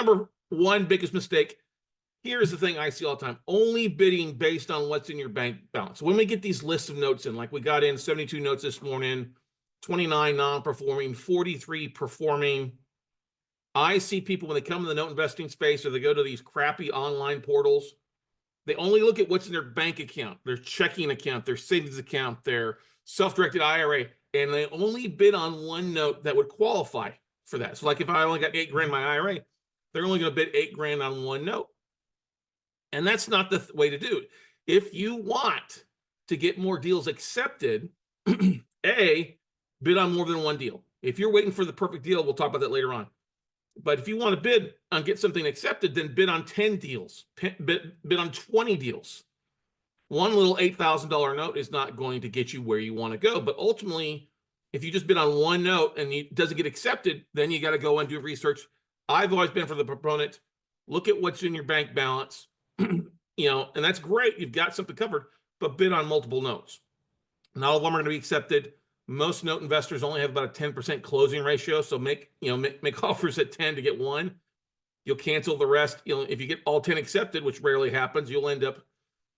number one biggest mistake. Here's the thing I see all the time: only bidding based on what's in your bank balance. When we get these lists of notes in, like we got in 72 notes this morning, 29 non-performing, 43 performing. I see people when they come in the note investing space or they go to these crappy online portals, they only look at what's in their bank account, their checking account, their savings account, their self-directed IRA, and they only bid on one note that would qualify for that. So like if I only got 8 grand in my IRA, they're only going to bid 8 grand on one note. And that's not the way to do it. If you want to get more deals accepted, A, bid on more than one deal. If you're waiting for the perfect deal, we'll talk about that later on. But if you want to bid on get something accepted, then bid on 10 deals, bid on 20 deals. One little $8,000 note is not going to get you where you want to go. But ultimately, if you just bid on one note and it doesn't get accepted, then you got to go and do research. I've always been for the proponent. Look at what's in your bank balance, and that's great. You've got something covered, but bid on multiple notes. Not all of them are going to be accepted. Most note investors only have about a 10% closing ratio. So make offers at 10 to get one. You'll cancel the rest. If you get all 10 accepted, which rarely happens, you'll end up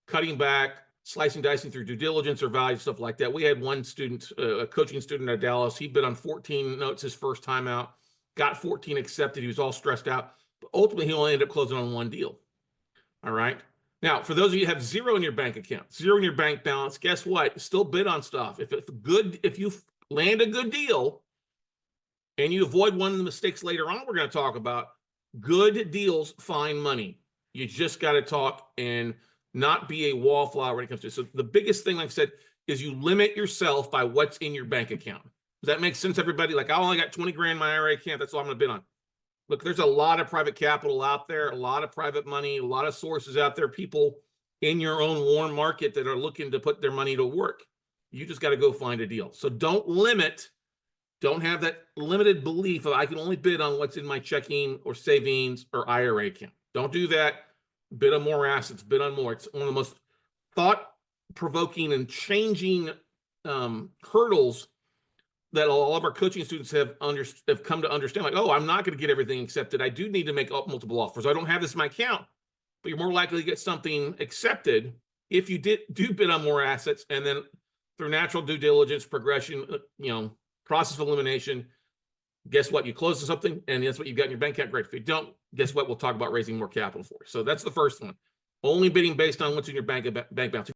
cutting back, slicing, dicing through due diligence or value, stuff like that. We had one student, a coaching student at Dallas. He bid on 14 notes his first time out, got 14 accepted. He was all stressed out, but ultimately he only ended up closing on one deal. All right. Now, for those of you who have zero in your bank account, zero in your bank balance, guess what? Still bid on stuff. If you land a good deal and you avoid one of the mistakes later on, we're going to talk about, good deals find money. You just got to talk and not be a wallflower when it comes to it. So the biggest thing, like I said, is you limit yourself by what's in your bank account. Does that make sense, everybody? Like, I only got 20 grand in my IRA account. That's all I'm going to bid on. Look, there's a lot of private capital out there, a lot of private money, a lot of sources out there, people in your own warm market that are looking to put their money to work. You just got to go find a deal. So don't have that limited belief of I can only bid on what's in my checking or savings or IRA account. Don't do that. Bid on more assets, bid on more. It's one of the most thought-provoking and changing hurdles that all of our coaching students have come to understand. Like, oh, I'm not going to get everything accepted. I do need to make multiple offers. I don't have this in my account, but you're more likely to get something accepted if you do bid on more assets, and then through natural due diligence, progression, process of elimination, guess what? You close to something, and that's what you've got in your bank account. Great. If you don't, guess what? We'll talk about raising more capital for you. So that's the first one. Only bidding based on what's in your bank balance.